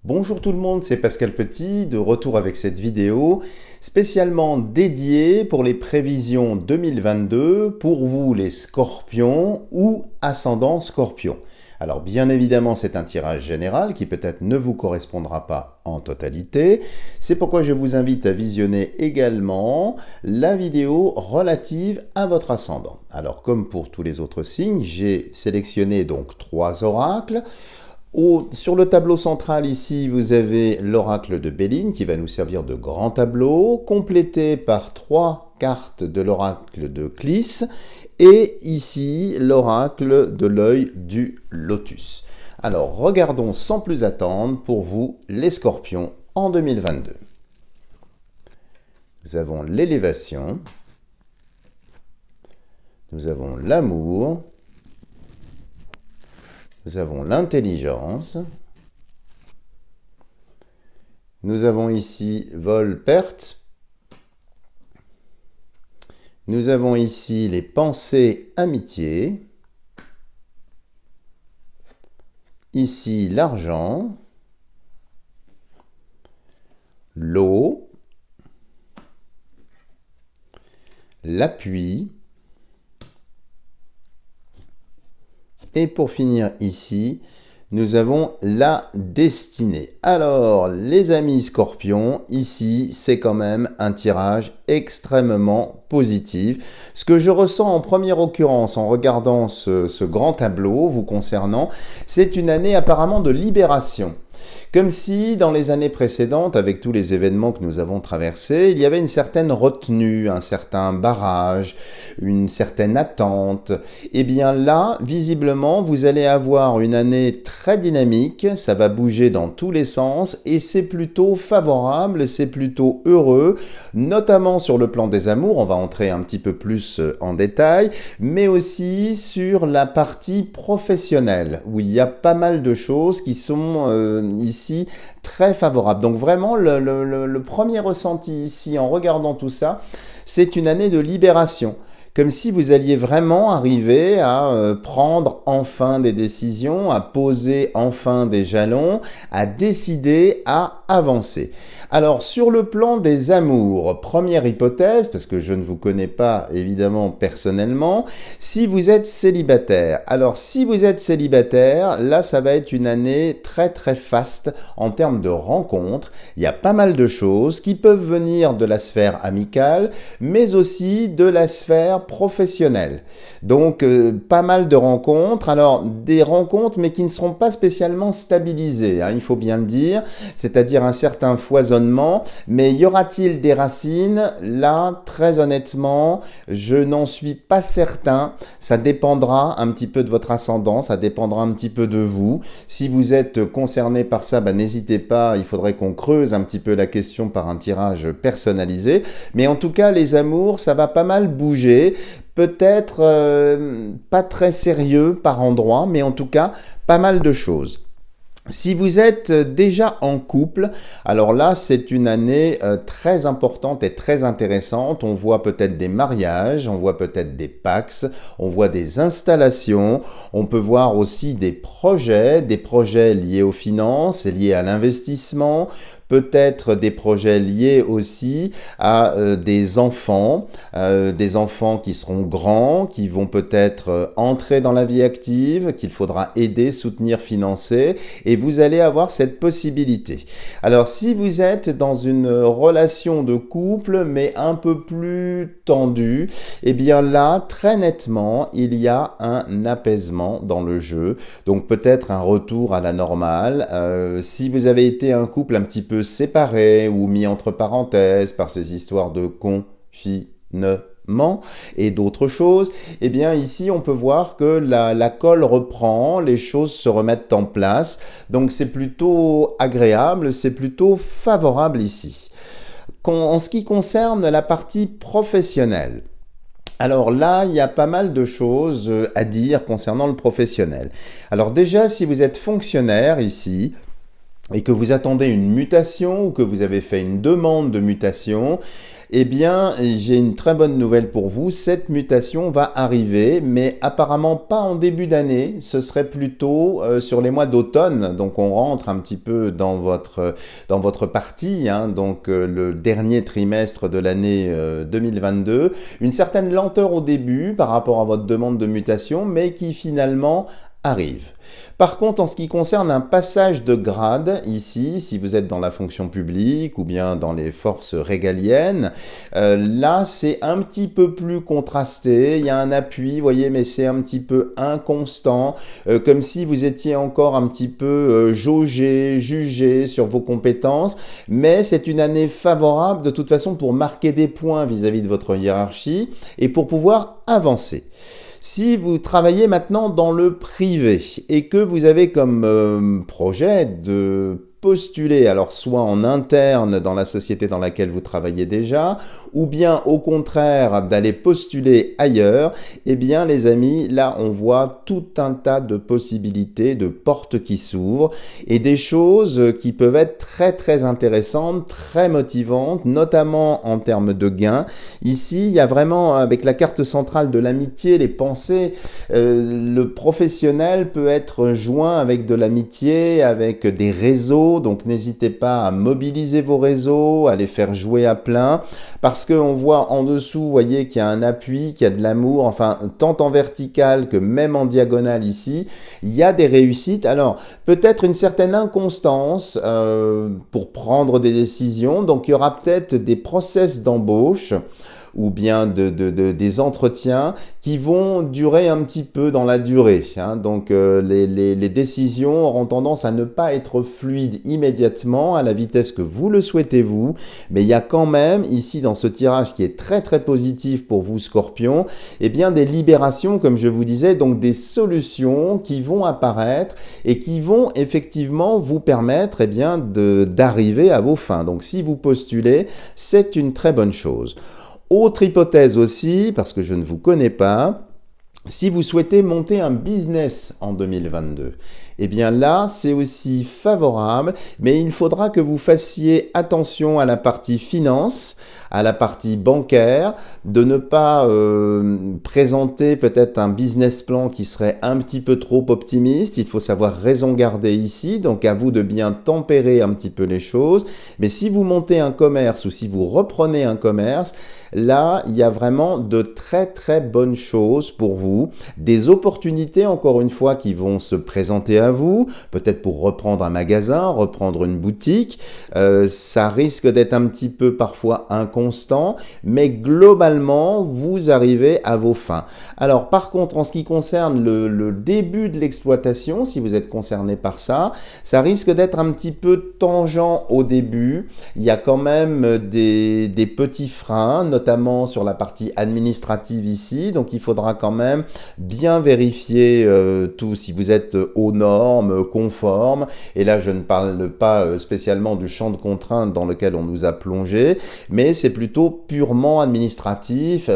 Bonjour tout le monde, c'est Pascal Petit, de retour avec cette vidéo spécialement dédiée pour les prévisions 2022 pour vous les scorpions ou ascendants scorpions. Alors bien évidemment c'est un tirage général qui peut-être ne vous correspondra pas en totalité, c'est pourquoi je vous invite à visionner également la vidéo relative à votre ascendant. Alors comme pour tous les autres signes, j'ai sélectionné donc 3 oracles. Sur le tableau central ici, vous avez l'oracle de Béline qui va nous servir de grand tableau, complété par 3 cartes de l'oracle de Clis et ici l'oracle de l'œil du lotus. Alors regardons sans plus attendre pour vous les scorpions en 2022. Nous avons l'élévation, nous avons l'amour, nous avons l'intelligence, nous avons ici vol-perte, nous avons ici les pensées amitié, ici l'argent, l'eau, l'appui, et pour finir ici, nous avons la destinée. Alors, les amis scorpions, ici, c'est quand même un tirage extrêmement positif. Ce que je ressens en première occurrence en regardant ce grand tableau vous concernant, c'est une année apparemment de libération. Comme si, dans les années précédentes, avec tous les événements que nous avons traversés, il y avait une certaine retenue, un certain barrage, une certaine attente. Et bien là, visiblement, vous allez avoir une année très dynamique, ça va bouger dans tous les sens, et c'est plutôt favorable, c'est plutôt heureux, notamment sur le plan des amours, on va entrer un petit peu plus en détail, mais aussi sur la partie professionnelle, où il y a pas mal de choses qui sont ici très favorable. Donc vraiment, le premier ressenti ici, en regardant tout ça, c'est une année de libération. Comme si vous alliez vraiment arriver à prendre enfin des décisions, à poser enfin des jalons, à décider, à avancer. Alors, sur le plan des amours, première hypothèse, parce que je ne vous connais pas évidemment personnellement, si vous êtes célibataire. Alors, si vous êtes célibataire, là, ça va être une année très très faste en termes de rencontres. Il y a pas mal de choses qui peuvent venir de la sphère amicale, mais aussi de la sphère professionnelle. Donc, pas mal de rencontres. Alors, des rencontres, mais qui ne seront pas spécialement stabilisées, hein, il faut bien le dire, c'est-à-dire un certain foisonnement, mais y aura-t-il des racines? Là, très honnêtement, je n'en suis pas certain. Ça dépendra un petit peu de votre ascendant, ça dépendra un petit peu de vous. Si vous êtes concerné par ça, n'hésitez pas, il faudrait qu'on creuse un petit peu la question par un tirage personnalisé. Mais en tout cas, les amours, ça va pas mal bouger. Peut-être pas très sérieux par endroits, mais en tout cas, pas mal de choses. Si vous êtes déjà en couple, alors là, c'est une année très importante et très intéressante. On voit peut-être des mariages, on voit peut-être des pax, on voit des installations, on peut voir aussi des projets liés aux finances, liés à l'investissement, peut-être des projets liés aussi à des enfants qui seront grands, qui vont peut-être entrer dans la vie active, qu'il faudra aider, soutenir, financer, et vous allez avoir cette possibilité. Alors si vous êtes dans une relation de couple, mais un peu plus tendue, eh bien là, très nettement, il y a un apaisement dans le jeu, donc peut-être un retour à la normale. Si vous avez été un couple un petit peu séparés ou mis entre parenthèses par ces histoires de confinement et d'autres choses, eh bien ici on peut voir que la colle reprend, les choses se remettent en place, donc c'est plutôt agréable, c'est plutôt favorable ici. En ce qui concerne la partie professionnelle, alors là, il y a pas mal de choses à dire concernant le professionnel. Alors déjà, si vous êtes fonctionnaire ici, et que vous attendez une mutation ou que vous avez fait une demande de mutation, eh bien, j'ai une très bonne nouvelle pour vous. Cette mutation va arriver, mais apparemment pas en début d'année. Ce serait plutôt sur les mois d'automne. Donc, on rentre un petit peu dans votre partie, hein, donc le dernier trimestre de l'année 2022. Une certaine lenteur au début par rapport à votre demande de mutation, mais qui finalement arrive. Par contre, en ce qui concerne un passage de grade, ici, si vous êtes dans la fonction publique ou bien dans les forces régaliennes, là, c'est un petit peu plus contrasté. Il y a un appui, vous voyez, mais c'est un petit peu inconstant, comme si vous étiez encore un petit peu jaugé, jugé sur vos compétences. Mais c'est une année favorable, de toute façon, pour marquer des points vis-à-vis de votre hiérarchie et pour pouvoir avancer. Si vous travaillez maintenant dans le privé et que vous avez comme projet de postuler, alors soit en interne dans la société dans laquelle vous travaillez déjà, ou bien au contraire d'aller postuler ailleurs, eh bien les amis, là on voit tout un tas de possibilités, de portes qui s'ouvrent et des choses qui peuvent être très très intéressantes, très motivantes, notamment en termes de gains. Ici, il y a vraiment, avec la carte centrale de l'amitié, les pensées, le professionnel peut être joint avec de l'amitié, avec des réseaux. Donc n'hésitez pas à mobiliser vos réseaux, à les faire jouer à plein, parce qu'on voit en dessous, vous voyez qu'il y a un appui, qu'il y a de l'amour, enfin tant en vertical que même en diagonale ici, il y a des réussites. Alors peut-être une certaine inconstance pour prendre des décisions, donc il y aura peut-être des process d'embauche ou bien des entretiens qui vont durer un petit peu dans la durée, hein. Donc les décisions auront tendance à ne pas être fluides immédiatement à la vitesse que vous le souhaitez vous, mais il y a quand même ici dans ce tirage qui est très très positif pour vous Scorpion, eh bien des libérations comme je vous disais, donc des solutions qui vont apparaître et qui vont effectivement vous permettre eh bien d'arriver à vos fins. Donc si vous postulez, c'est une très bonne chose. Autre hypothèse aussi, parce que je ne vous connais pas, si vous souhaitez monter un business en 2022, eh bien là, c'est aussi favorable, mais il faudra que vous fassiez attention à la partie finance, à la partie bancaire, de ne pas présenter peut-être un business plan qui serait un petit peu trop optimiste. Il faut savoir raison garder ici, donc à vous de bien tempérer un petit peu les choses. Mais si vous montez un commerce ou si vous reprenez un commerce, là, il y a vraiment de très très bonnes choses pour vous, des opportunités encore une fois qui vont se présenter à vous, peut-être pour reprendre un magasin, reprendre une boutique. Ça risque d'être un petit peu parfois inconstant, mais globalement, vous arrivez à vos fins. Alors par contre, en ce qui concerne le début de l'exploitation, si vous êtes concerné par ça, ça risque d'être un petit peu tangent au début. Il y a quand même des petits freins, notamment sur la partie administrative ici, donc il faudra quand même bien vérifier tout, si vous êtes aux normes, conformes, et là je ne parle pas spécialement du champ de contraintes dans lequel on nous a plongé, mais c'est plutôt purement administratif,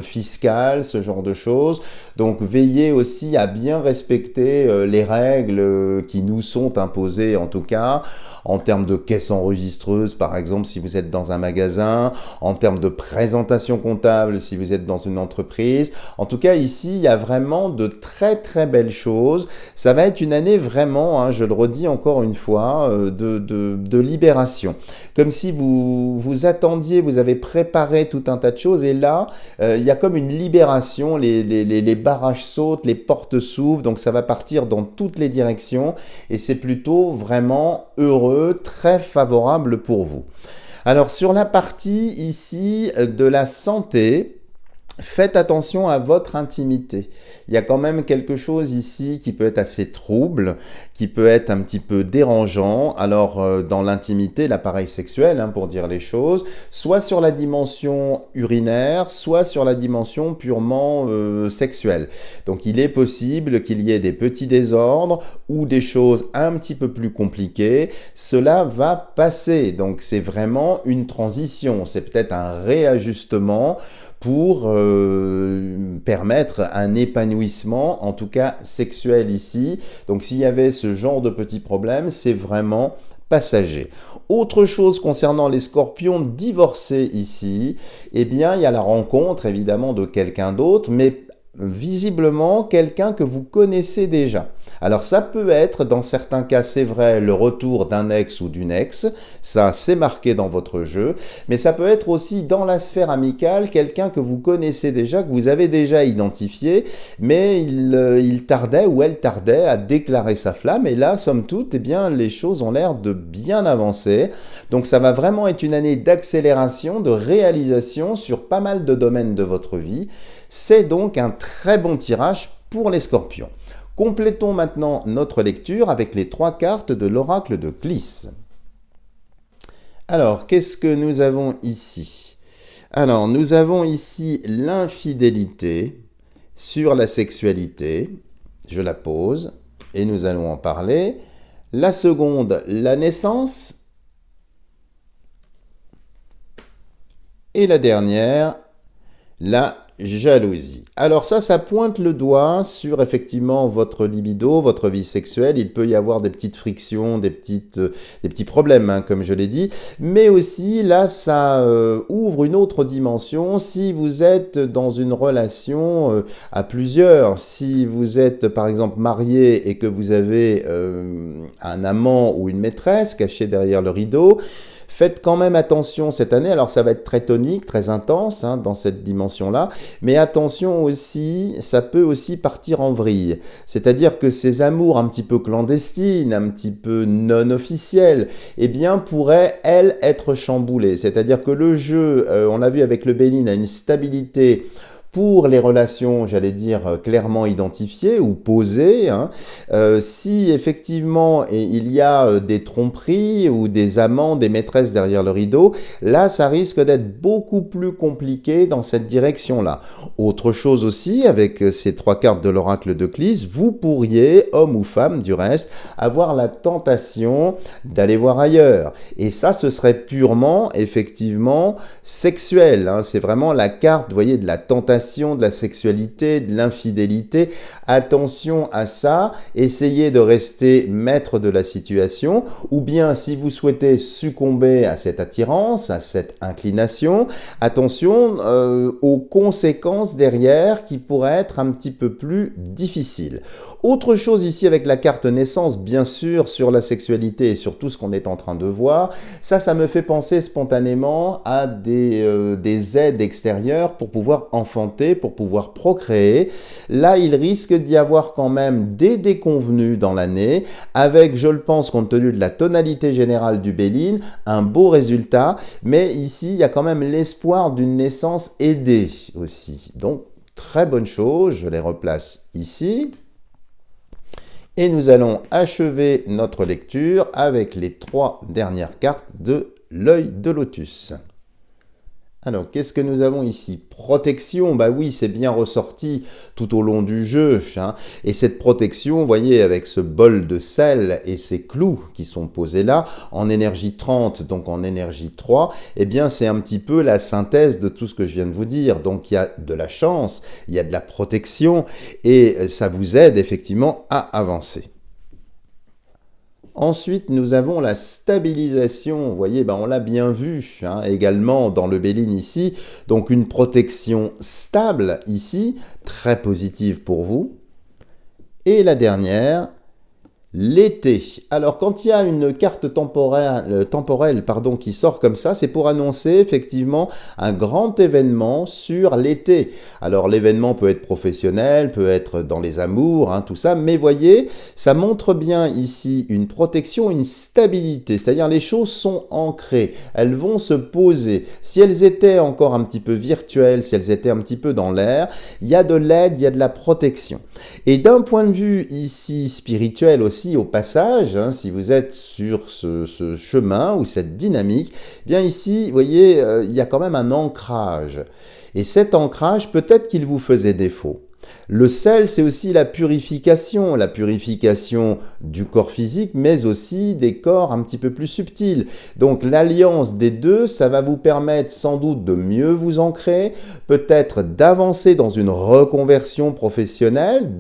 fiscal, ce genre de choses. Donc veillez aussi à bien respecter les règles qui nous sont imposées, en tout cas en termes de caisse enregistreuse par exemple si vous êtes dans un magasin, en termes de présentation comptable si vous êtes dans une entreprise. En tout cas ici il y a vraiment de très très belles choses. Ça va être une année vraiment, hein, je le redis encore une fois, de libération. Comme si vous attendiez, vous avez préparé tout un tas de choses et là il y a comme une libération, les barrages sautent, les portes s'ouvrent, donc ça va partir dans toutes les directions et c'est plutôt vraiment heureux, très favorable pour vous. Alors sur la partie ici de la santé, faites attention à votre intimité. Il y a quand même quelque chose ici qui peut être assez trouble, qui peut être un petit peu dérangeant. Alors dans l'intimité, l'appareil sexuel, hein, pour dire les choses, soit sur la dimension urinaire, soit sur la dimension purement sexuelle. Donc il est possible qu'il y ait des petits désordres ou des choses un petit peu plus compliquées. Cela va passer. Donc c'est vraiment une transition. C'est peut-être un réajustement pour permettre un épanouissement, en tout cas sexuel ici. Donc s'il y avait ce genre de petits problèmes, c'est vraiment passager. Autre chose concernant les scorpions divorcés ici, eh bien, il y a la rencontre évidemment de quelqu'un d'autre, mais visiblement quelqu'un que vous connaissez déjà. Alors ça peut être, dans certains cas c'est vrai, le retour d'un ex ou d'une ex, ça c'est marqué dans votre jeu, mais ça peut être aussi dans la sphère amicale, quelqu'un que vous connaissez déjà, que vous avez déjà identifié, mais il tardait ou elle tardait à déclarer sa flamme, et là, somme toute, eh bien, les choses ont l'air de bien avancer. Donc ça va vraiment être une année d'accélération, de réalisation sur pas mal de domaines de votre vie. C'est donc un très bon tirage pour les scorpions. Complétons maintenant notre lecture avec les 3 cartes de l'oracle de Clis. Alors, qu'est-ce que nous avons ici? Alors, nous avons ici l'infidélité sur la sexualité. Je la pose et nous allons en parler. La seconde, la naissance. Et la dernière, la jalousie. Alors ça pointe le doigt sur effectivement votre libido, votre vie sexuelle. Il peut y avoir des petites frictions, des petits problèmes, hein, comme je l'ai dit. Mais aussi, là, ça ouvre une autre dimension. Si vous êtes dans une relation à plusieurs, si vous êtes par exemple marié et que vous avez un amant ou une maîtresse cachée derrière le rideau, faites quand même attention cette année, alors ça va être très tonique, très intense hein, dans cette dimension-là, mais attention aussi, ça peut aussi partir en vrille. C'est-à-dire que ces amours un petit peu clandestines, un petit peu non officielles, eh bien pourraient, elles, être chamboulées. C'est-à-dire que le jeu, on l'a vu avec le Béline, a une stabilité pour les relations, j'allais dire, clairement identifiées ou posées, hein. Si effectivement il y a des tromperies ou des amants, des maîtresses derrière le rideau, là ça risque d'être beaucoup plus compliqué dans cette direction-là. Autre chose aussi, avec ces 3 cartes de l'oracle de Clis, vous pourriez, homme ou femme du reste, avoir la tentation d'aller voir ailleurs. Et ça, ce serait purement, effectivement, sexuel, hein. C'est vraiment la carte, vous voyez, de la tentation, de la sexualité, de l'infidélité. Attention à ça, essayez de rester maître de la situation, ou bien si vous souhaitez succomber à cette attirance, à cette inclination, attention aux conséquences derrière qui pourraient être un petit peu plus difficiles. Autre chose ici avec la carte naissance, bien sûr, sur la sexualité et sur tout ce qu'on est en train de voir, ça me fait penser spontanément à des aides extérieures pour pouvoir enfanter, pour pouvoir procréer. Là, il risque d'y avoir quand même des déconvenus dans l'année, avec, je le pense, compte tenu de la tonalité générale du Béline, un beau résultat, mais ici, il y a quand même l'espoir d'une naissance aidée aussi. Donc, très bonne chose, je les replace ici. Et nous allons achever notre lecture avec les 3 dernières cartes de l'œil de lotus. Alors, qu'est-ce que nous avons ici? Protection, bah oui, c'est bien ressorti tout au long du jeu, hein. Et cette protection, vous voyez, avec ce bol de sel et ces clous qui sont posés là, en énergie 30, donc en énergie 3, eh bien, c'est un petit peu la synthèse de tout ce que je viens de vous dire. Donc, il y a de la chance, il y a de la protection, et ça vous aide effectivement à avancer. Ensuite, nous avons la stabilisation. Vous voyez, on l'a bien vu hein, également dans le Béline ici. Donc, une protection stable ici, très positive pour vous. Et la dernière, l'été. Alors, quand il y a une carte temporelle qui sort comme ça, c'est pour annoncer effectivement un grand événement sur l'été. Alors, l'événement peut être professionnel, peut être dans les amours, hein, tout ça, mais voyez, ça montre bien ici une protection, une stabilité, c'est-à-dire les choses sont ancrées, elles vont se poser. Si elles étaient encore un petit peu virtuelles, si elles étaient un petit peu dans l'air, il y a de l'aide, il y a de la protection. Et d'un point de vue ici spirituel aussi, au passage, hein, si vous êtes sur ce chemin ou cette dynamique, bien ici, vous voyez, il y a quand même un ancrage. Et cet ancrage, peut-être qu'il vous faisait défaut. Le sel, c'est aussi la purification du corps physique, mais aussi des corps un petit peu plus subtils. Donc l'alliance des deux, ça va vous permettre sans doute de mieux vous ancrer, peut-être d'avancer dans une reconversion professionnelle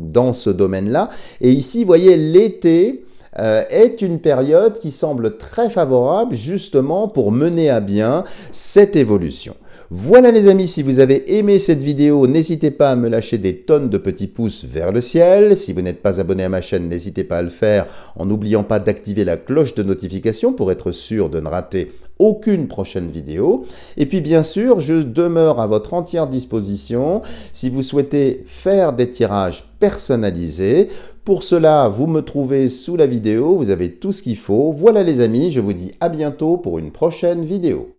dans ce domaine-là. Et ici, vous voyez, l'été, est une période qui semble très favorable justement pour mener à bien cette évolution. Voilà les amis, si vous avez aimé cette vidéo, n'hésitez pas à me lâcher des tonnes de petits pouces vers le ciel. Si vous n'êtes pas abonné à ma chaîne, n'hésitez pas à le faire en n'oubliant pas d'activer la cloche de notification pour être sûr de ne rater aucune prochaine vidéo. Et puis bien sûr, je demeure à votre entière disposition si vous souhaitez faire des tirages personnalisés. Pour cela, vous me trouvez sous la vidéo, vous avez tout ce qu'il faut. Voilà les amis, je vous dis à bientôt pour une prochaine vidéo.